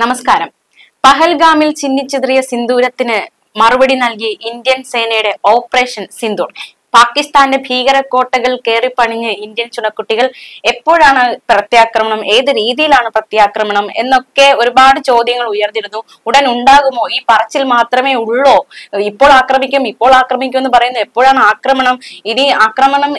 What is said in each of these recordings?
നമസ്കാരം. പഹൽഗാമിൽ ചിന്നിച്ചിതറിയ സിന്ദൂരത്തിന് മറുപടി നൽകി ഇന്ത്യൻ സേനയുടെ ഓപ്പറേഷൻ സിന്ദൂർ. പാകിസ്ഥാന്റെ ഭീകര കോട്ടകൾ കയറിപ്പണിഞ്ഞ് ഇന്ത്യൻ ചുണക്കുട്ടികൾ എപ്പോഴാണ് പ്രത്യാക്രമണം, ഏത് രീതിയിലാണ് പ്രത്യാക്രമണം എന്നൊക്കെ ഒരുപാട് ചോദ്യങ്ങൾ ഉയർന്നിരുന്നു. ഉടൻ ഉണ്ടാകുമോ? ഈ പറച്ചിൽ മാത്രമേ ഉള്ളോ? ഇപ്പോൾ ആക്രമിക്കും എന്ന് പറയുന്നു. എപ്പോഴാണ് ആക്രമണം? ഇനി ആക്രമണം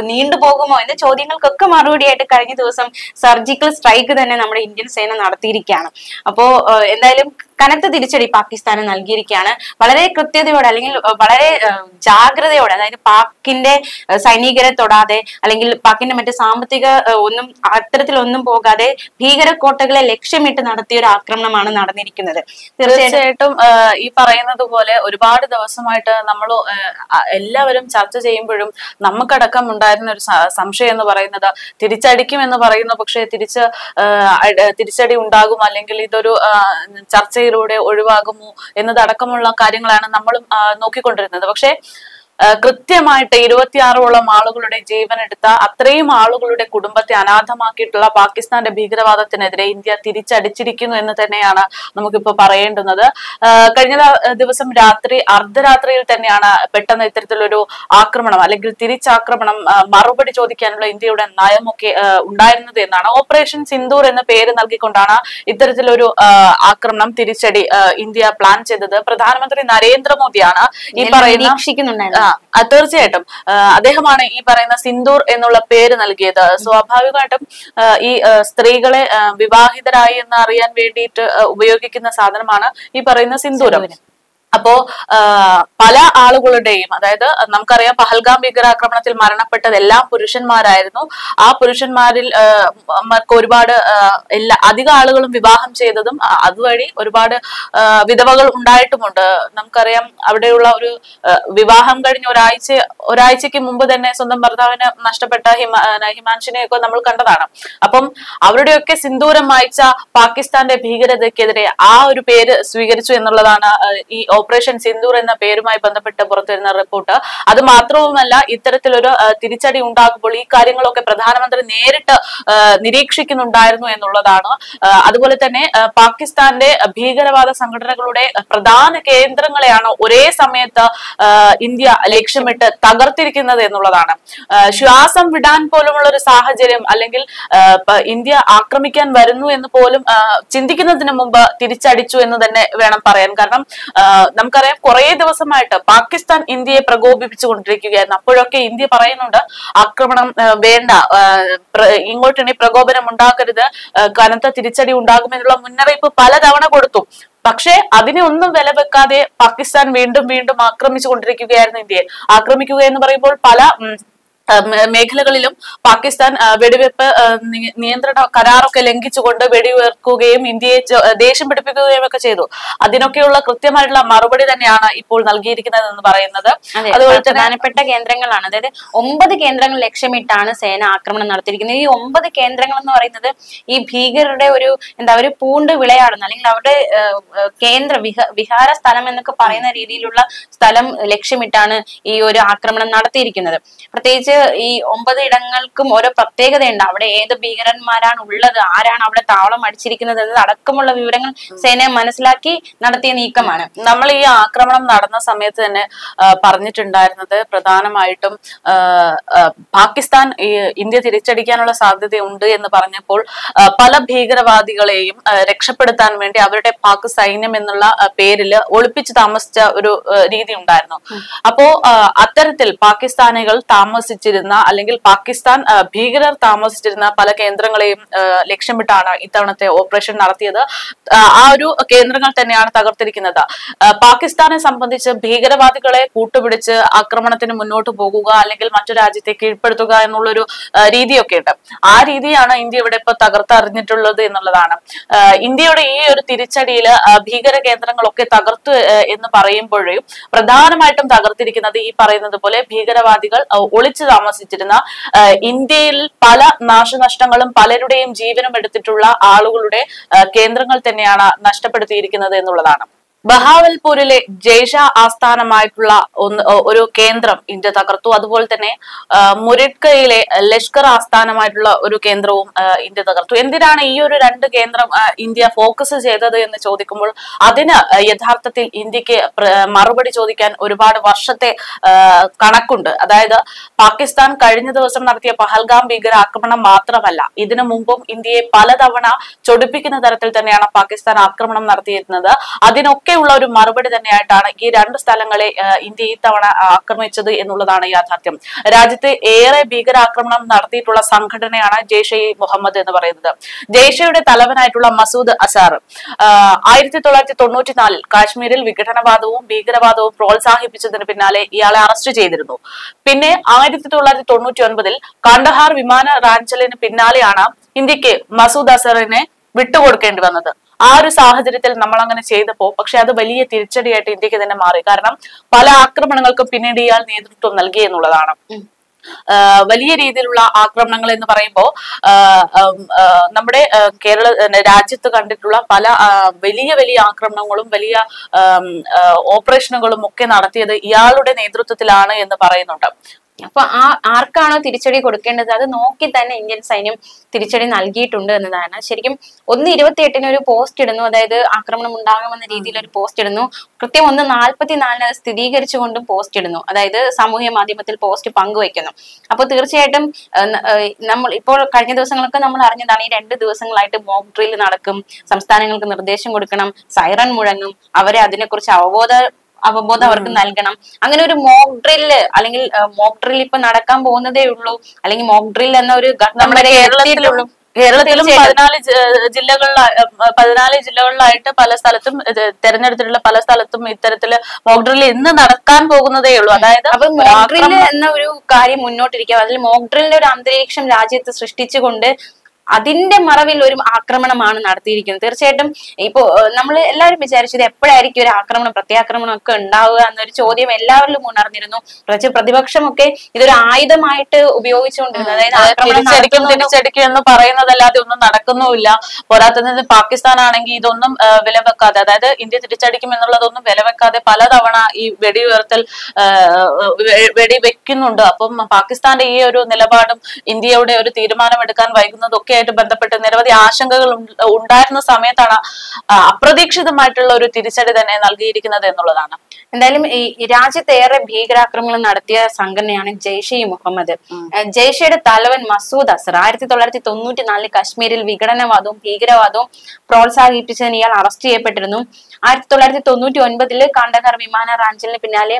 നീണ്ടുപോകുമോ എന്ന ചോദ്യങ്ങൾക്കൊക്കെ മറുപടിയായിട്ട് കഴിഞ്ഞ ദിവസം സർജിക്കൽ സ്ട്രൈക്ക് തന്നെ നമ്മുടെ ഇന്ത്യൻ സേന നടത്തിയിരിക്കുകയാണ്. അപ്പോ എന്തായാലും കനത്ത തിരിച്ചടി പാകിസ്ഥാന് നൽകിയിരിക്കുകയാണ്. വളരെ കൃത്യതയോടെ അല്ലെങ്കിൽ വളരെ ജാഗ്രതയോടെ, അതായത് പാക്കിന്റെ സൈനികരെ തൊടാതെ അല്ലെങ്കിൽ പാക്കിന്റെ മറ്റു സാമ്പത്തിക അത്തരത്തിലൊന്നും പോകാതെ ഭീകര കോട്ടകളെ ലക്ഷ്യമിട്ട് നടത്തിയ ഒരു ആക്രമണമാണ് നടന്നിരിക്കുന്നത്. തീർച്ചയായിട്ടും ഈ പറയുന്നത് പോലെ ഒരുപാട് ദിവസമായിട്ട് നമ്മൾ എല്ലാവരും ചർച്ച ചെയ്യുമ്പോഴും നമുക്കടക്കം ഉണ്ടായിരുന്ന ഒരു സംശയം എന്ന് പറയുന്നത് തിരിച്ചടിക്കും എന്ന് പറയുന്നു. പക്ഷെ തിരിച്ചടി ഉണ്ടാകും അല്ലെങ്കിൽ ഇതൊരു ചർച്ചയിലൂടെ ഒഴിവാകുമോ എന്നതടക്കമുള്ള കാര്യങ്ങളാണ് നമ്മളും നോക്കിക്കൊണ്ടിരുന്നത്. പക്ഷെ കൃത്യമായിട്ട് 26ഓളം ആളുകളുടെ ജീവനെടുത്ത, അത്രയും ആളുകളുടെ കുടുംബത്തെ അനാഥമാക്കിയിട്ടുള്ള പാകിസ്ഥാന്റെ ഭീകരവാദത്തിനെതിരെ ഇന്ത്യ തിരിച്ചടിച്ചിരിക്കുന്നു എന്ന് തന്നെയാണ് നമുക്കിപ്പോ പറയേണ്ടുന്നത്. കഴിഞ്ഞ ദിവസം അർദ്ധരാത്രിയിൽ തന്നെയാണ് പെട്ടെന്ന് ഇത്തരത്തിലൊരു ആക്രമണം അല്ലെങ്കിൽ തിരിച്ചാക്രമണം മറുപടി ചോദിക്കാനുള്ള ഇന്ത്യയുടെ നയമൊക്കെ ഉണ്ടായിരുന്നത് എന്നാണ്. ഓപ്പറേഷൻ സിന്ദൂർ എന്ന പേര് നൽകിക്കൊണ്ടാണ് ഇത്തരത്തിലൊരു ആക്രമണം, തിരിച്ചടി ഇന്ത്യ പ്ലാൻ ചെയ്തത്. പ്രധാനമന്ത്രി നരേന്ദ്രമോദിയാണ് ഈ പറയുന്ന തീർച്ചയായിട്ടും അദ്ദേഹമാണ് ഈ പറയുന്ന സിന്ദൂർ എന്നുള്ള പേര് നൽകിയത്. സ്വാഭാവികമായിട്ടും ഈ സ്ത്രീകളെ വിവാഹിതരായി എന്ന് അറിയാൻ വേണ്ടിയിട്ട് ഉപയോഗിക്കുന്ന സാധനമാണ് ഈ പറയുന്ന സിന്ദൂരം. അപ്പോ പല ആളുകളുടെയും, അതായത് നമുക്കറിയാം പഹൽഗാം ഭീകരാക്രമണത്തിൽ മരണപ്പെട്ടത് എല്ലാം പുരുഷന്മാരായിരുന്നു. ആ പുരുഷന്മാരിൽ ഒരുപാട് അധിക ആളുകളും വിവാഹം ചെയ്തതും അതുവഴി ഒരുപാട് വിധവകൾ ഉണ്ടായിട്ടുമുണ്ട്. നമുക്കറിയാം അവിടെയുള്ള ഒരു വിവാഹം കഴിഞ്ഞ് ഒരാഴ്ചക്ക് മുമ്പ് തന്നെ സ്വന്തം ഭർത്താവിന് നഷ്ടപ്പെട്ട ഹിമാൻഷിനെയൊക്കെ നമ്മൾ കണ്ടതാണ്. അപ്പം അവരുടെയൊക്കെ സിന്ദൂരം മായ്ച്ച പാകിസ്ഥാന്റെ ഭീകരതയ്ക്കെതിരെ ആ ഒരു പേര് സ്വീകരിച്ചു എന്നുള്ളതാണ് ഈ ഓപ്പറേഷൻ സിന്ദൂർ എന്ന പേരുമായി ബന്ധപ്പെട്ട് പുറത്തുവരുന്ന റിപ്പോർട്ട്. അത് മാത്രവുമല്ല, ഇത്തരത്തിലൊരു തിരിച്ചടി ഉണ്ടാകുമ്പോൾ ഈ കാര്യങ്ങളൊക്കെ പ്രധാനമന്ത്രി നേരിട്ട് നിരീക്ഷിക്കുന്നുണ്ടായിരുന്നു എന്നുള്ളതാണ്. അതുപോലെ തന്നെ പാകിസ്ഥാന്റെ ഭീകരവാദ സംഘടനകളുടെ പ്രധാന കേന്ദ്രങ്ങളെയാണ് ഒരേ സമയത്ത് ഇന്ത്യ ലക്ഷ്യമിട്ട് തകർത്തിരിക്കുന്നത് എന്നുള്ളതാണ്. ശ്വാസം വിടാൻ പോലുമുള്ള ഒരു സാഹചര്യം അല്ലെങ്കിൽ ഇന്ത്യ ആക്രമിക്കാൻ വരുന്നു എന്ന് പോലും ചിന്തിക്കുന്നതിന് മുമ്പ് തിരിച്ചടിച്ചു എന്ന് തന്നെ വേണം പറയാൻ. കാരണം നമുക്കറിയാം കുറെ ദിവസമായിട്ട് പാകിസ്ഥാൻ ഇന്ത്യയെ പ്രകോപിപ്പിച്ചുകൊണ്ടിരിക്കുകയായിരുന്നു. അപ്പോഴൊക്കെ ഇന്ത്യ പറയുന്നുണ്ട് ആക്രമണം വേണ്ട, ഇങ്ങോട്ടിനി പ്രകോപനം ഉണ്ടാക്കരുത്, കനത്ത തിരിച്ചടി ഉണ്ടാകുമെന്നുള്ള മുന്നറിയിപ്പ് പലതവണ കൊടുത്തു. പക്ഷെ അതിനെ ഒന്നും വില വെക്കാതെ പാകിസ്ഥാൻ വീണ്ടും വീണ്ടും ആക്രമിച്ചു കൊണ്ടിരിക്കുകയായിരുന്നു ഇന്ത്യയെ. ആക്രമിക്കുക എന്ന് പറയുമ്പോൾ പല മേഖലകളിലും പാകിസ്ഥാൻ വെടിവെപ്പ് നിയന്ത്രണ കരാറൊക്കെ ലംഘിച്ചുകൊണ്ട് വെടിവെക്കുകയും ഇന്ത്യയെ ദേഷ്യം പിടിപ്പിക്കുകയും ഒക്കെ ചെയ്തു. അതിനൊക്കെയുള്ള കൃത്യമായിട്ടുള്ള മറുപടി തന്നെയാണ് ഇപ്പോൾ നൽകിയിരിക്കുന്നത് എന്ന് പറയുന്നത്. അതുപോലെ പ്രധാനപ്പെട്ട കേന്ദ്രങ്ങളാണ്, അതായത് 9 കേന്ദ്രങ്ങൾ ലക്ഷ്യമിട്ടാണ് സേന ആക്രമണം നടത്തിയിരിക്കുന്നത്. ഈ 9 കേന്ദ്രങ്ങൾ എന്ന് പറയുന്നത് ഈ ഭീകരരുടെ ഒരു പൂണ്ട് വിളയാടുന്ന അല്ലെങ്കിൽ അവരുടെ കേന്ദ്ര വിഹാര സ്ഥലം എന്നൊക്കെ പറയുന്ന രീതിയിലുള്ള സ്ഥലം ലക്ഷ്യമിട്ടാണ് ഈ ഒരു ആക്രമണം നടത്തിയിരിക്കുന്നത്. പ്രത്യേകിച്ച് ഈ 9 ഇടങ്ങൾക്കും ഓരോ പ്രത്യേകതയുണ്ട്. അവിടെ ഏത് ഭീകരന്മാരാണ് ഉള്ളത്, ആരാണ് അവിടെ താവളം അടിച്ചിരിക്കുന്നത് എന്നത് അടക്കമുള്ള വിവരങ്ങൾ സേനയെ മനസ്സിലാക്കി നടത്തിയ നീക്കമാണ്. നമ്മൾ ഈ ആക്രമണം നടന്ന സമയത്ത് തന്നെ പറഞ്ഞിട്ടുണ്ടായിരുന്നത് പ്രധാനമായിട്ടും പാകിസ്ഥാൻ ഇന്ത്യ തിരിച്ചടിക്കാനുള്ള സാധ്യതയുണ്ട് എന്ന് പറഞ്ഞപ്പോൾ പല ഭീകരവാദികളെയും രക്ഷപ്പെടുത്താൻ വേണ്ടി അവരുടെ പാക് സൈന്യം എന്നുള്ള പേരിൽ ഒളിപ്പിച്ച് താമസിച്ച ഒരു രീതി ഉണ്ടായിരുന്നു. അപ്പോ അത്തരത്തിൽ പാകിസ്ഥാനികൾ താമസിച്ചിരുന്ന അല്ലെങ്കിൽ പാകിസ്ഥാൻ ഭീകരർ താമസിച്ചിരുന്ന പല കേന്ദ്രങ്ങളെയും ലക്ഷ്യമിട്ടാണ് ഇത്തവണത്തെ ഓപ്പറേഷൻ നടത്തിയത്. ആ ഒരു കേന്ദ്രങ്ങൾ തന്നെയാണ് തകർത്തിരിക്കുന്നത്. പാകിസ്ഥാനെ സംബന്ധിച്ച് ഭീകരവാദികളെ കൂട്ടുപിടിച്ച് ആക്രമണത്തിന് മുന്നോട്ട് പോകുക അല്ലെങ്കിൽ മറ്റു രാജ്യത്തെ കീഴ്പ്പെടുത്തുക എന്നുള്ളൊരു രീതിയൊക്കെ ഉണ്ട്. ആ രീതിയാണ് ഇന്ത്യ ഇവിടെ ഇപ്പൊ തകർത്തറിഞ്ഞിട്ടുള്ളത് എന്നുള്ളതാണ്. ഇന്ത്യയുടെ ഈ ഒരു തിരിച്ചടിയിൽ ഭീകര കേന്ദ്രങ്ങളൊക്കെ തകർത്തു എന്ന് പറയുമ്പോഴും പ്രധാനമായിട്ടും തകർത്തിരിക്കുന്നത് ഈ പറയുന്നത് പോലെ ഭീകരവാദികൾ ഒളിച്ചു താമസിച്ചിരുന്ന, ഇന്ത്യയിൽ പല നാശനഷ്ടങ്ങളും പലരുടെയും ജീവനും എടുത്തിട്ടുള്ള ആളുകളുടെ കേന്ദ്രങ്ങൾ തന്നെയാണ് നഷ്ടപ്പെടുത്തിയിരിക്കുന്നത് എന്നുള്ളതാണ്. ബഹാവൽപൂരിലെ ജയ്ഷ ആസ്ഥാനമായിട്ടുള്ള ഒരു കേന്ദ്രം ഇന്ത്യ തകർത്തു. അതുപോലെ തന്നെ മുരിഡ്കയിലെ ലഷ്കർ ആസ്ഥാനമായിട്ടുള്ള ഒരു കേന്ദ്രവും ഇന്ത്യ തകർത്തു. എന്തിനാണ് ഈ ഒരു രണ്ട് കേന്ദ്രം ഇന്ത്യ ഫോക്കസ് ചെയ്തത് എന്ന് ചോദിക്കുമ്പോൾ അതിന് യഥാർത്ഥത്തിൽ ഇന്ത്യക്ക് മറുപടി ചോദിക്കാൻ ഒരുപാട് വർഷത്തെ കണക്കുണ്ട്. അതായത് പാകിസ്ഥാൻ കഴിഞ്ഞ ദിവസം നടത്തിയ പഹൽഗാം ഭീകരാക്രമണം മാത്രമല്ല, ഇതിനു മുമ്പും ഇന്ത്യയെ പലതവണ ചൊടിപ്പിക്കുന്ന തരത്തിൽ തന്നെയാണ് പാകിസ്ഥാൻ ആക്രമണം നടത്തിയിരുന്നത്. അതിനൊക്കെ ഉള്ള ഒരു മറുപടി തന്നെയായിട്ടാണ് ഈ രണ്ട് സ്ഥലങ്ങളെ ഇന്ത്യ ഈ തവണ ആക്രമിച്ചത് എന്നുള്ളതാണ് യാഥാർത്ഥ്യം. രാജ്യത്ത് ഏറെ ഭീകരാക്രമണം നടത്തിയിട്ടുള്ള സംഘടനയാണ് ജെയ്ഷെ ഇ മുഹമ്മദ് എന്ന് പറയുന്നത്. ജെയ്ഷയുടെ തലവനായിട്ടുള്ള മസൂദ് അസാർ 1994 കാശ്മീരിൽ വിഘടനവാദവും ഭീകരവാദവും പ്രോത്സാഹിപ്പിച്ചതിന് പിന്നാലെ ഇയാളെ അറസ്റ്റ് ചെയ്തിരുന്നു. പിന്നെ 1999 കാണ്ഡഹാർ വിമാന റാഞ്ചലിന് പിന്നാലെയാണ് ഇന്ത്യക്ക് മസൂദ് അസറിനെ വിട്ടുകൊടുക്കേണ്ടി വന്നത്. ആ ഒരു സാഹചര്യത്തിൽ നമ്മൾ അങ്ങനെ ചെയ്തപ്പോ പക്ഷെ അത് വലിയ തിരിച്ചടിയായിട്ട് ഇന്ത്യക്ക് തന്നെ മാറി. കാരണം പല ആക്രമണങ്ങൾക്കും പിന്നീട് ഇയാൾ നേതൃത്വം നൽകി എന്നുള്ളതാണ്. വലിയ രീതിയിലുള്ള ആക്രമണങ്ങൾ എന്ന് പറയുമ്പോൾ നമ്മുടെ രാജ്യത്ത് കണ്ടിട്ടുള്ള പല വലിയ വലിയ ആക്രമണങ്ങളും വലിയ ഓപ്പറേഷനുകളും ഒക്കെ നടത്തിയത് ഇയാളുടെ നേതൃത്വത്തിലാണ് എന്ന് പറയുന്നുണ്ട്. അപ്പൊ ആർക്കാണോ തിരിച്ചടി കൊടുക്കേണ്ടത് അത് നോക്കി തന്നെ ഇന്ത്യൻ സൈന്യം തിരിച്ചടി നൽകിയിട്ടുണ്ട് എന്നതാണ്. ശരിക്കും 1/28 ഒരു പോസ്റ്റ് ഇടുന്നു, അതായത് ആക്രമണം ഉണ്ടാകുമെന്ന രീതിയിൽ ഒരു പോസ്റ്റ് ഇടുന്നു. കൃത്യം 1:44 സ്ഥിരീകരിച്ചുകൊണ്ടും പോസ്റ്റ് ഇടുന്നു, അതായത് സാമൂഹ്യ മാധ്യമത്തിൽ പോസ്റ്റ് പങ്കുവയ്ക്കുന്നു. അപ്പോൾ തീർച്ചയായിട്ടും നമ്മൾ ഇപ്പോൾ കഴിഞ്ഞ ദിവസങ്ങളൊക്കെ നമ്മൾ അറിഞ്ഞതാണ്, ഈ 2 ദിവസങ്ങളായിട്ട് മോക്ക് ഡ്രിൽ നടക്കും, സംസ്ഥാനങ്ങൾക്ക് നിർദ്ദേശം കൊടുക്കണം, സൈറൺ മുഴങ്ങും, അവരെ അതിനെക്കുറിച്ച് അവബോധം അവർക്ക് നൽകണം. അങ്ങനെ ഒരു മോക്ക് ഡ്രില്ല് അല്ലെങ്കിൽ മോക്ക് ഡ്രിൽ ഇപ്പൊ നടക്കാൻ പോകുന്നതേ ഉള്ളൂ, അല്ലെങ്കിൽ മോക്ക് ഡ്രിൽ എന്ന ഒരു ഘട്ടം വരെ എത്തിയിട്ടുള്ളൂ. കേരളത്തിലും 14 ജില്ലകളിലായിട്ട് പല സ്ഥലത്തും തെരഞ്ഞെടുത്തിട്ടുള്ള പല സ്ഥലത്തും ഇത്തരത്തില് മോക്ക് ഡ്രിൽ ഇന്ന് നടക്കാൻ പോകുന്നതേ ഉള്ളൂ. അതായത് അപ്പൊ മോക്ക് ഡ്രിൽ എന്ന ഒരു കാര്യം മുന്നോട്ടിരിക്കുക, അതിൽ മോക്ക് ഡ്രില്ലിന്റെ ഒരു അന്തരീക്ഷം രാജ്യത്ത് സൃഷ്ടിച്ചുകൊണ്ട് അതിന്റെ മറവിൽ ഒരു ആക്രമണമാണ് നടത്തിയിരിക്കുന്നത്. തീർച്ചയായിട്ടും ഇപ്പോ നമ്മൾ എല്ലാവരും വിചാരിച്ചത് എപ്പോഴായിരിക്കും ഒരു ആക്രമണം, പ്രത്യാക്രമണം ഒക്കെ ഉണ്ടാവുക എന്നൊരു ചോദ്യം എല്ലാവരിലും ഉണർന്നിരുന്നു. പ്രതിപക്ഷമൊക്കെ ഇതൊരു ആയുധമായിട്ട് ഉപയോഗിച്ചുകൊണ്ടിരുന്നത്, അതായത് തിരിച്ചടിക്കും എന്ന് പറയുന്നതല്ലാതെ ഒന്നും നടക്കുന്നുമില്ല. പോരാത്തതിന് പാകിസ്ഥാൻ ആണെങ്കിൽ ഇതൊന്നും വിലവെക്കാതെ, അതായത് ഇന്ത്യ തിരിച്ചടിക്കും എന്നുള്ളതൊന്നും വിലവെക്കാതെ പലതവണ ഈ വെടിവെക്കുന്നുണ്ട്. അപ്പം പാകിസ്ഥാന്റെ ഈ ഒരു നിലപാടും ഇന്ത്യയുടെ ഒരു തീരുമാനമെടുക്കാൻ വൈകുന്നതൊക്കെ ആയിട്ട് ബന്ധപ്പെട്ട് നിരവധി ആശങ്കകൾ ഉണ്ടായിരുന്ന സമയത്താണ് അപ്രതീക്ഷിതമായിട്ടുള്ള ഒരു തിരിച്ചടി തന്നെ നൽകിയിരിക്കുന്നത് എന്നുള്ളതാണ്. എന്തായാലും ഈ രാജ്യത്തേറെ ഭീകരാക്രമണം നടത്തിയ സംഘടനയാണ് ജെയ്ഷെ ഇ മുഹമ്മദ്. ജെയ്ഷയുടെ തലവൻ മസൂദ് അസർ 1994 കാശ്മീരിൽ വിഘടനവാദവും ഭീകരവാദവും പ്രോത്സാഹിപ്പിച്ചതിന് ഇയാൾ അറസ്റ്റ് ചെയ്യപ്പെട്ടിരുന്നു. 1999 കാണ്ഡഹാർ വിമാന റാഞ്ചലിന് പിന്നാലെ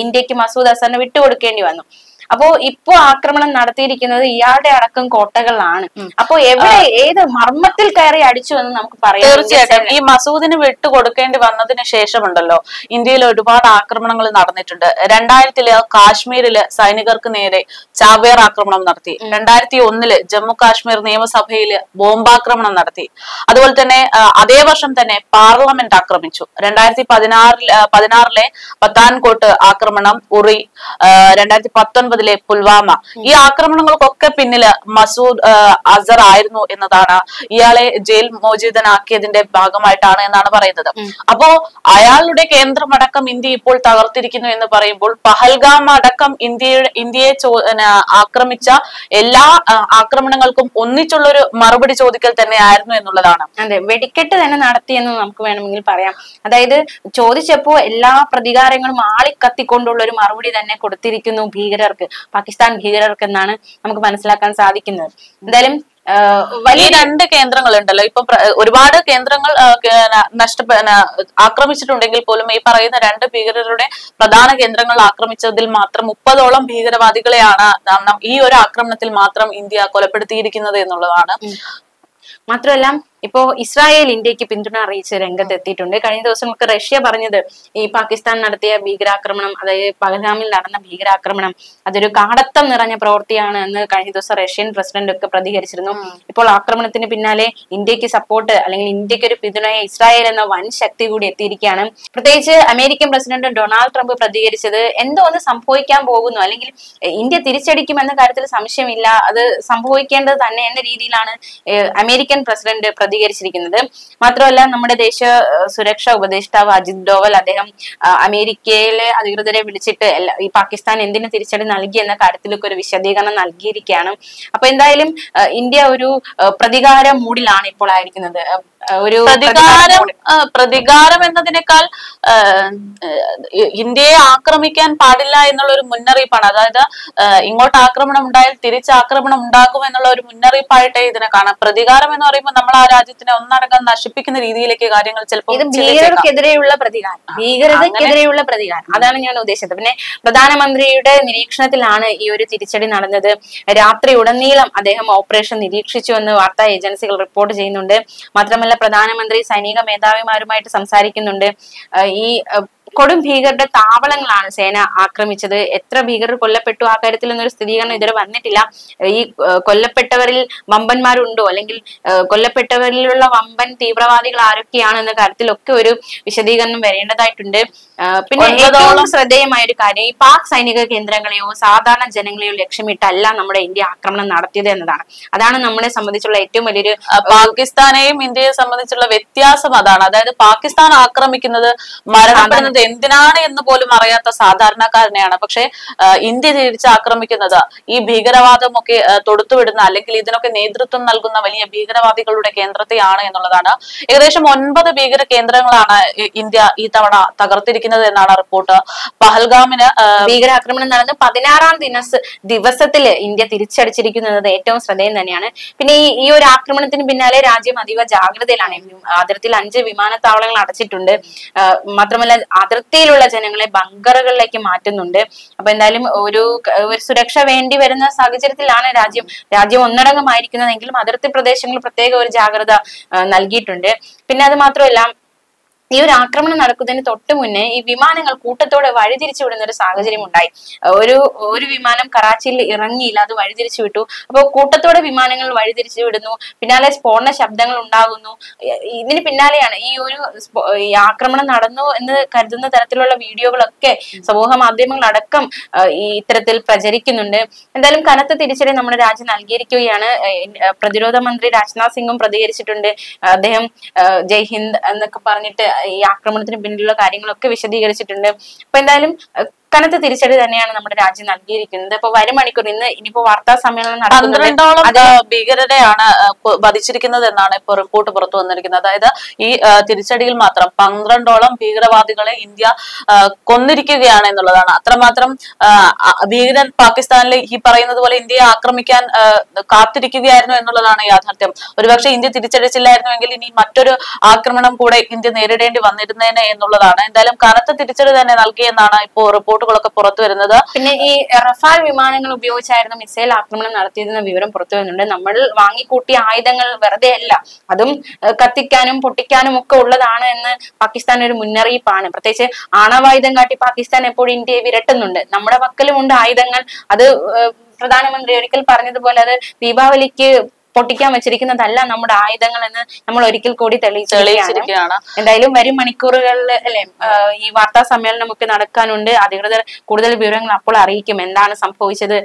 ഇന്ത്യക്ക് മസൂദ് അസറിനെ വിട്ടുകൊടുക്കേണ്ടി വന്നു. അപ്പോ ഇപ്പോ ആക്രമണം നടത്തിയിരിക്കുന്നത് ഇയാളുടെ അടക്കം കോട്ടകളിലാണ്. അപ്പോ എവിടെ ഏത് മർമ്മത്തിൽ കയറി അടിച്ചു എന്ന് നമുക്ക് പറയാം. തീർച്ചയായിട്ടും ഈ മസൂദിന് വിട്ടുകൊടുക്കേണ്ടി വന്നതിന് ശേഷമുണ്ടല്ലോ ഇന്ത്യയിൽ ഒരുപാട് ആക്രമണങ്ങൾ നടന്നിട്ടുണ്ട്. 2000 കാശ്മീരില് സൈനികർക്ക് നേരെ ചാവേർ ആക്രമണം നടത്തി. 2001 ജമ്മു കാശ്മീർ നിയമസഭയില് ബോംബാക്രമണം നടത്തി. അതുപോലെ തന്നെ അതേ വർഷം തന്നെ പാർലമെന്റ് ആക്രമിച്ചു. 2016 പത്താൻകോട്ട് ആക്രമണം, ഉറി, 2019 പുൽവാമ, ഈ ആക്രമണങ്ങൾക്കൊക്കെ പിന്നില് മസൂദ് അസർ ആയിരുന്നു എന്നതാണ്, ഇയാളെ ജയിൽ മോചിതനാക്കിയതിന്റെ ഭാഗമായിട്ടാണ് എന്നാണ് പറയുന്നത്. അപ്പോ അയാളുടെ കേന്ദ്രമടക്കം ഇന്ത്യ ഇപ്പോൾ തകർത്തിരിക്കുന്നു എന്ന് പറയുമ്പോൾ പഹൽഗാം അടക്കം ഇന്ത്യയെ ആക്രമിച്ച എല്ലാ ആക്രമണങ്ങൾക്കും ഒന്നിച്ചുള്ളൊരു മറുപടി ചോദിക്കൽ തന്നെ ആയിരുന്നു എന്നുള്ളതാണ്. അതെ, വെടിക്കെട്ട് തന്നെ നടത്തിയെന്ന് നമുക്ക് വേണമെങ്കിൽ പറയാം. അതായത് ചോദിച്ചപ്പോ എല്ലാ പ്രതികാരങ്ങളും ആളിക്കത്തിക്കൊണ്ടുള്ള ഒരു മറുപടി തന്നെ കൊടുത്തിരിക്കുന്നു ഭീകരർക്ക്, പാകിസ്ഥാൻ ഭീകരർക്ക് എന്നാണ് നമുക്ക് മനസ്സിലാക്കാൻ സാധിക്കുന്നത്. എന്തായാലും വലിയ 2 കേന്ദ്രങ്ങളുണ്ടല്ലോ, ഇപ്പൊ ഒരുപാട് കേന്ദ്രങ്ങൾ ആക്രമിച്ചിട്ടുണ്ടെങ്കിൽ പോലും ഈ പറയുന്ന 2 ഭീകരരുടെ പ്രധാന കേന്ദ്രങ്ങൾ ആക്രമിച്ചതിൽ മാത്രം 30ഓളം ഭീകരവാദികളെയാണ് ഈ ഒരു ആക്രമണത്തിൽ മാത്രം ഇന്ത്യ കൊലപ്പെടുത്തിയിരിക്കുന്നത് എന്നുള്ളതാണ്. മാത്രമല്ല ഇപ്പോ ഇസ്രായേൽ ഇന്ത്യക്ക് പിന്തുണ അറിയിച്ച് രംഗത്തെത്തിയിട്ടുണ്ട്. കഴിഞ്ഞ ദിവസങ്ങൾക്ക് റഷ്യ പറഞ്ഞത് ഈ പാകിസ്ഥാൻ നടത്തിയ ഭീകരാക്രമണം, അതായത് പഹൽഗാമിൽ നടന്ന ഭീകരാക്രമണം അതൊരു കാടത്തം നിറഞ്ഞ പ്രവൃത്തിയാണ് എന്ന് കഴിഞ്ഞ ദിവസം റഷ്യൻ പ്രസിഡന്റ് ഒക്കെ പ്രതികരിച്ചിരുന്നു. ഇപ്പോൾ ആക്രമണത്തിന് പിന്നാലെ ഇന്ത്യക്ക് സപ്പോർട്ട് അല്ലെങ്കിൽ ഇന്ത്യക്ക് ഒരു പിന്തുണയെ ഇസ്രായേൽ എന്ന വൻ ശക്തി കൂടി എത്തിയിരിക്കുകയാണ്. പ്രത്യേകിച്ച് അമേരിക്കൻ പ്രസിഡന്റ് ഡൊണാൾഡ് ട്രംപ് പ്രതികരിച്ചത് എന്തോ ഒന്ന് സംഭവിക്കാൻ പോകുന്നു, അല്ലെങ്കിൽ ഇന്ത്യ തിരിച്ചടിക്കും എന്ന കാര്യത്തിൽ സംശയമില്ല, അത് സംഭവിക്കേണ്ടത് തന്നെ എന്ന രീതിയിലാണ് അമേരിക്കൻ പ്രസിഡന്റ് പ്രതികരിച്ചിരിക്കുന്നത്. മാത്രമല്ല നമ്മുടെ ദേശീയ സുരക്ഷാ ഉപദേഷ്ടാവ് അജിത് ഡോവൽ അദ്ദേഹം അമേരിക്കയിലെ അധികൃതരെ വിളിച്ചിട്ട് ഈ പാകിസ്ഥാൻ എന്തിനു തിരിച്ചടി നൽകി എന്ന കാര്യത്തിലൊക്കെ ഒരു വിശദീകരണം നൽകിയിരിക്കുകയാണ്. അപ്പൊ എന്തായാലും ഇന്ത്യ ഒരു പ്രതികാര മൂഡിലാണ് ഇപ്പോൾ ആയിരിക്കുന്നത്. ഒരു പ്രതികാരം എന്നതിനേക്കാൾ ഇന്ത്യയെ ആക്രമിക്കാൻ പാടില്ല എന്നുള്ള ഒരു മുന്നറിയിപ്പാണ്. അതായത് ഇങ്ങോട്ട് ആക്രമണം ഉണ്ടായാൽ തിരിച്ചാക്രമണം ഉണ്ടാകും എന്നുള്ള ഒരു മുന്നറിയിപ്പായിട്ടേ ഇതിനെ കാണാം. പ്രതികാരം എന്ന് പറയുമ്പോൾ നമ്മൾ ആ രാജ്യത്തിനെ ഒന്നടങ്കം നശിപ്പിക്കുന്ന രീതിയിലേക്ക് കാര്യങ്ങൾ ചിലപ്പോൾ ഭീകരതയ്ക്കെതിരെയുള്ള പ്രതികാരം അതാണ് ഞാൻ ഉദ്ദേശിച്ചത്. പിന്നെ പ്രധാനമന്ത്രിയുടെ നിരീക്ഷണത്തിലാണ് ഈ ഒരു തിരിച്ചടി നടന്നത്. രാത്രി ഉടനീളം അദ്ദേഹം ഓപ്പറേഷൻ നിരീക്ഷിച്ചു എന്ന് വാർത്താ ഏജൻസികൾ റിപ്പോർട്ട് ചെയ്യുന്നുണ്ട്. മാത്രമല്ല പ്രധാനമന്ത്രി സൈനിക മേധാവിമാരുമായിട്ട് സംസാരിക്കുന്നുണ്ട്. ഈ കൊടും ഭീകരരുടെ താവളങ്ങളാണ് സേന ആക്രമിച്ചത്. എത്ര ഭീകരർ കൊല്ലപ്പെട്ടു ആ കാര്യത്തിൽ ഒന്നൊരു സ്ഥിരീകരണം ഇതുവരെ വന്നിട്ടില്ല. ഈ കൊല്ലപ്പെട്ടവരിൽ വമ്പന്മാരുണ്ടോ അല്ലെങ്കിൽ കൊല്ലപ്പെട്ടവരിലുള്ള വമ്പൻ തീവ്രവാദികൾ ആരൊക്കെയാണ് എന്ന കാര്യത്തിലൊക്കെ ഒരു വിശദീകരണം വരേണ്ടതായിട്ടുണ്ട്. പിന്നെ ഏറ്റവും ശ്രദ്ധേയമായ ഒരു കാര്യം, ഈ പാക് സൈനിക കേന്ദ്രങ്ങളെയോ സാധാരണ ജനങ്ങളെയോ ലക്ഷ്യമിട്ടല്ല നമ്മുടെ ഇന്ത്യ ആക്രമണം നടത്തിയത് എന്നതാണ്. അതാണ് നമ്മളെ സംബന്ധിച്ചുള്ള ഏറ്റവും വലിയൊരു പാകിസ്ഥാനെയും ഇന്ത്യയെ സംബന്ധിച്ചുള്ള വ്യത്യാസം അതാണ്. അതായത് പാകിസ്ഥാൻ ആക്രമിക്കുന്നത് മരണപ്പെടുന്നത് എന്തിനാണ് എന്ന് പോലും അറിയാത്ത സാധാരണക്കാരനെയാണ്. പക്ഷെ ഇന്ത്യ തിരിച്ച് ആക്രമിക്കുന്നത് ഈ ഭീകരവാദമൊക്കെ തൊടുത്തുവിടുന്ന അല്ലെങ്കിൽ ഇതിനൊക്കെ നേതൃത്വം നൽകുന്ന വലിയ ഭീകരവാദികളുടെ കേന്ദ്രത്തെയാണ് എന്നുള്ളതാണ്. ഏകദേശം 9 ഭീകര കേന്ദ്രങ്ങളാണ് ഇന്ത്യ ഈ തവണ തകർത്തിരിക്കുന്നത് എന്നാണ് റിപ്പോർട്ട്. പഹൽഗാമിന് ഭീകരാക്രമണം നടന്ന് 16-ാം ദിവസത്തില് ഇന്ത്യ തിരിച്ചടിച്ചിരിക്കുന്നത് ഏറ്റവും ശ്രദ്ധേയം തന്നെയാണ്. പിന്നെ ഈ ഒരു ആക്രമണത്തിന് പിന്നാലെ രാജ്യം അതീവ ജാഗ്രതയിലാണ്. അതിർത്തിയിൽ 5 വിമാനത്താവളങ്ങൾ അടച്ചിട്ടുണ്ട്. മാത്രമല്ല അതിർത്തിയിലുള്ള ജനങ്ങളെ ബങ്കറുകളിലേക്ക് മാറ്റുന്നുണ്ട്. അപ്പൊ എന്തായാലും ഒരു സുരക്ഷ വേണ്ടി വരുന്ന സാഹചര്യത്തിലാണ് രാജ്യം ഒന്നടങ്കമായിരിക്കുന്നതെങ്കിലും അതിർത്തി പ്രദേശങ്ങളിൽ പ്രത്യേക ഒരു ജാഗ്രത നൽകിയിട്ടുണ്ട്. പിന്നെ അത് മാത്രമല്ല ഈ ഒരു ആക്രമണം നടക്കുന്നതിന് തൊട്ട് മുന്നേ ഈ വിമാനങ്ങൾ കൂട്ടത്തോടെ വഴിതിരിച്ചു വിടുന്ന ഒരു സാഹചര്യം ഉണ്ടായി. ഒരു വിമാനം കറാച്ചിയിൽ ഇറങ്ങിയില്ല, അത് വഴിതിരിച്ചു വിട്ടു. അപ്പോൾ കൂട്ടത്തോടെ വിമാനങ്ങൾ വഴിതിരിച്ചു വിടുന്നു, പിന്നാലെ സ്ഫോടന ശബ്ദങ്ങൾ ഉണ്ടാകുന്നു. ഇതിന് പിന്നാലെയാണ് ഈ ആക്രമണം നടന്നു എന്ന് കരുതുന്ന തരത്തിലുള്ള വീഡിയോകളൊക്കെ സമൂഹ മാധ്യമങ്ങളടക്കം ഇത്തരത്തിൽ പ്രചരിക്കുന്നുണ്ട്. എന്തായാലും കനത്ത തിരിച്ചടി നമ്മുടെ രാജ്യം നൽകിയിരിക്കുകയാണ്. പ്രതിരോധ മന്ത്രി രാജ്നാഥ് സിംഗും പ്രതികരിച്ചിട്ടുണ്ട്. അദ്ദേഹം ജയ് ഹിന്ദ് എന്നൊക്കെ പറഞ്ഞിട്ട് ഈ ആക്രമണത്തിന് പിന്നിലുള്ള കാര്യങ്ങളൊക്കെ വിശദീകരിച്ചിട്ടുണ്ട്. അപ്പൊ എന്തായാലും കനത്ത തിരിച്ചടി തന്നെയാണ് നമ്മുടെ രാജ്യം നൽകിയിരിക്കുന്നത്. ഇപ്പൊ വരും മണിക്കൂർ ഇനിയിപ്പോ വാർത്താ സമ്മേളനം 12ഓളം ഭീകരരെയാണ് വധിച്ചിരിക്കുന്നത് എന്നാണ് ഇപ്പൊ റിപ്പോർട്ട് പുറത്തു വന്നിരിക്കുന്നത്. അതായത് ഈ തിരിച്ചടിയിൽ മാത്രം 12ഓളം ഭീകരവാദികളെ ഇന്ത്യ കൊന്നിരിക്കുകയാണ് എന്നുള്ളതാണ്. അത്രമാത്രം ഭീകരൻ പാകിസ്ഥാനിൽ ഈ പറയുന്നത് പോലെ ഇന്ത്യയെ ആക്രമിക്കാൻ കാത്തിരിക്കുകയായിരുന്നു എന്നുള്ളതാണ് യാഥാർത്ഥ്യം. ഒരുപക്ഷെ ഇന്ത്യ തിരിച്ചടിച്ചില്ലായിരുന്നുവെങ്കിൽ ഇനി മറ്റൊരു ആക്രമണം കൂടെ ഇന്ത്യ നേരിടേണ്ടി വന്നിരുന്നേനെ എന്നുള്ളതാണ്. എന്തായാലും കനത്ത തിരിച്ചടി തന്നെ നൽകിയെന്നാണ് ഇപ്പോ റിപ്പോർട്ടുകളൊക്കെ പുറത്തു വരുന്നത്. പിന്നെ ഈ റഫാൽ വിമാനങ്ങൾ ഉപയോഗിച്ചായിരുന്നു മിസൈൽ ആക്രമണം നടത്തിയതെന്ന വിവരം പുറത്തു വരുന്നുണ്ട്. നമ്മൾ വാങ്ങിക്കൂട്ടിയ ആയുധങ്ങൾ വെറുതെ അല്ല, അതും കത്തിക്കാനും പൊട്ടിക്കാനും ഒക്കെ ഉള്ളതാണ് എന്ന് പാകിസ്ഥാൻ ഒരു മുന്നറിയിപ്പാണ്. പ്രത്യേകിച്ച് ആണവായുധം കാട്ടി പാകിസ്ഥാൻ എപ്പോഴും ഇന്ത്യയെ വിരട്ടുന്നുണ്ട്. നമ്മുടെ പക്കലുമുണ്ട് ആയുധങ്ങൾ. അത് പ്രധാനമന്ത്രി ഒരിക്കൽ പറഞ്ഞതുപോലെ അത് ദീപാവലിക്ക് പൊട്ടിക്കാൻ വെച്ചിരിക്കുന്നതല്ല നമ്മുടെ ആയുധങ്ങൾ എന്ന് നമ്മൾ ഒരിക്കൽ കൂടി തെളിയിച്ചിരിക്കുകയാണ്. എന്തായാലും വരും മണിക്കൂറുകളിൽ അല്ലെ ഈ വാർത്താ സമ്മേളനം ഒക്കെ നടക്കാനുണ്ട്. അധികൃതർ കൂടുതൽ വിവരങ്ങൾ അപ്പോൾ അറിയിക്കും. എന്താണ് സംഭവിച്ചത്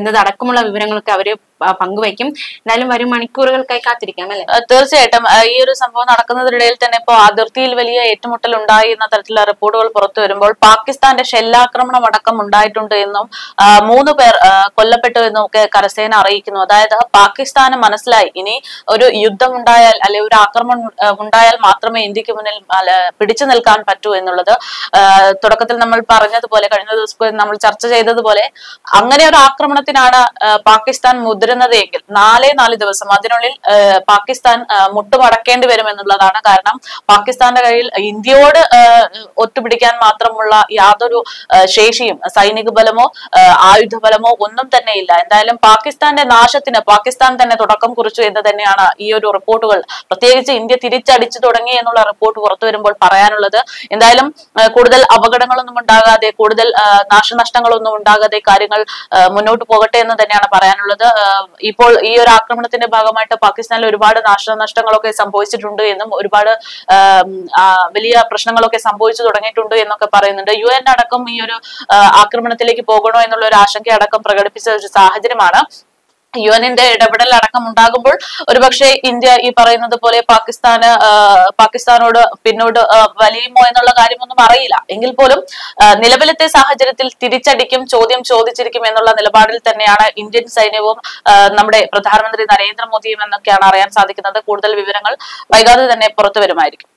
എന്നതടക്കമുള്ള വിവരങ്ങളൊക്കെ അവര് പങ്കുവയ്ക്കും. എന്തായാലും വരും മണിക്കൂറുകൾക്കായി കാത്തിരിക്കാം അല്ലെ. തീർച്ചയായിട്ടും ഈ ഒരു സംഭവം നടക്കുന്നതിനിടയിൽ തന്നെ ഇപ്പോ അതിർത്തിയിൽ വലിയ ഏറ്റുമുട്ടൽ ഉണ്ടായി എന്ന തരത്തിലുള്ള റിപ്പോർട്ടുകൾ പുറത്തു വരുമ്പോൾ പാകിസ്ഥാന്റെ ഷെല്ലാക്രമണം അടക്കം ഉണ്ടായിട്ടുണ്ട് എന്നും 3 പേർ കൊല്ലപ്പെട്ടു എന്നും ഒക്കെ കരസേന അറിയിക്കുന്നു. അതായത് പാകിസ്ഥാന് മനസ്സിലായി ഇനി ഒരു യുദ്ധം ഉണ്ടായാൽ അല്ലെ ഒരു ആക്രമണം ഉണ്ടായാൽ മാത്രമേ ഇന്ത്യക്ക് മുന്നിൽ പിടിച്ചു നിൽക്കാൻ പറ്റൂ എന്നുള്ളത്. തുടക്കത്തിൽ നമ്മൾ പറഞ്ഞതുപോലെ കഴിഞ്ഞ ദിവസം നമ്മൾ ചർച്ച ചെയ്തതുപോലെ അങ്ങനെ ഒരു ആക്രമണത്തിനാണ് പാകിസ്ഥാൻ മുതിരുന്നത് എങ്കിൽ 4 ദിവസം അതിനുള്ളിൽ പാകിസ്ഥാൻ മുട്ടുമടക്കേണ്ടി വരും എന്നുള്ളതാണ്. കാരണം പാകിസ്ഥാന്റെ കയ്യിൽ ഇന്ത്യയോട് ഒത്തുപിടിക്കാൻ മാത്രമുള്ള യാതൊരു ശേഷിയും സൈനിക ബലമോ ആയുധബലമോ ഒന്നും തന്നെ ഇല്ല. എന്തായാലും പാകിസ്ഥാന്റെ നാശത്തിന് പാകിസ്ഥാൻ തന്നെ തുടക്കം കുറിച്ചു എന്ന് തന്നെയാണ് ഈ ഒരു റിപ്പോർട്ടുകൾ, പ്രത്യേകിച്ച് ഇന്ത്യ തിരിച്ചടിച്ചു തുടങ്ങി എന്നുള്ള റിപ്പോർട്ട് പുറത്തു വരുമ്പോൾ പറയാനുള്ളത്. എന്തായാലും കൂടുതൽ അപകടങ്ങളൊന്നും ഉണ്ടാകാതെ കൂടുതൽ നാശനഷ്ടങ്ങളൊന്നും ഉണ്ടാകാതെ കാര്യങ്ങൾ മുന്നോട്ട് പോകട്ടെ എന്ന് തന്നെയാണ് പറയാനുള്ളത്. ഇപ്പോൾ ഈ ഒരു ആക്രമണത്തിന്റെ ഭാഗമായിട്ട് പാകിസ്ഥാനിൽ ഒരുപാട് നാശനഷ്ടങ്ങളൊക്കെ സംഭവിച്ചിട്ടുണ്ട് എന്നും ഒരുപാട് വലിയ പ്രശ്നങ്ങളൊക്കെ സംഭവിച്ചു തുടങ്ങിയിട്ടുണ്ട് എന്നൊക്കെ പറയുന്നുണ്ട്. UN അടക്കം ഈ ഒരു ആക്രമണത്തിലേക്ക് പോകണോ എന്നുള്ള ഒരു ആശങ്ക അടക്കം പ്രകടിപ്പിച്ച ഒരു സാഹചര്യമാണ്. യുഎന്നിന്റെ ഇടപെടൽ അടക്കം ഉണ്ടാകുമ്പോൾ ഒരുപക്ഷെ ഇന്ത്യ ഈ പറയുന്നത് പോലെ പാകിസ്ഥാനോട് പിന്നോട്ട് വലിയുമോ എന്നുള്ള കാര്യമൊന്നും അറിയില്ല. എങ്കിൽ പോലും നിലവിലത്തെ സാഹചര്യത്തിൽ തിരിച്ചടിക്കും, ചോദ്യം ചോദിച്ചിരിക്കും എന്നുള്ള നിലപാടിൽ തന്നെയാണ് ഇന്ത്യൻ സൈന്യവും നമ്മുടെ പ്രധാനമന്ത്രി നരേന്ദ്രമോദിയും എന്നൊക്കെയാണ് അറിയാൻ സാധിക്കുന്നത്. കൂടുതൽ വിവരങ്ങൾ വൈകാതെ തന്നെ പുറത്തു വരുമായിരിക്കും.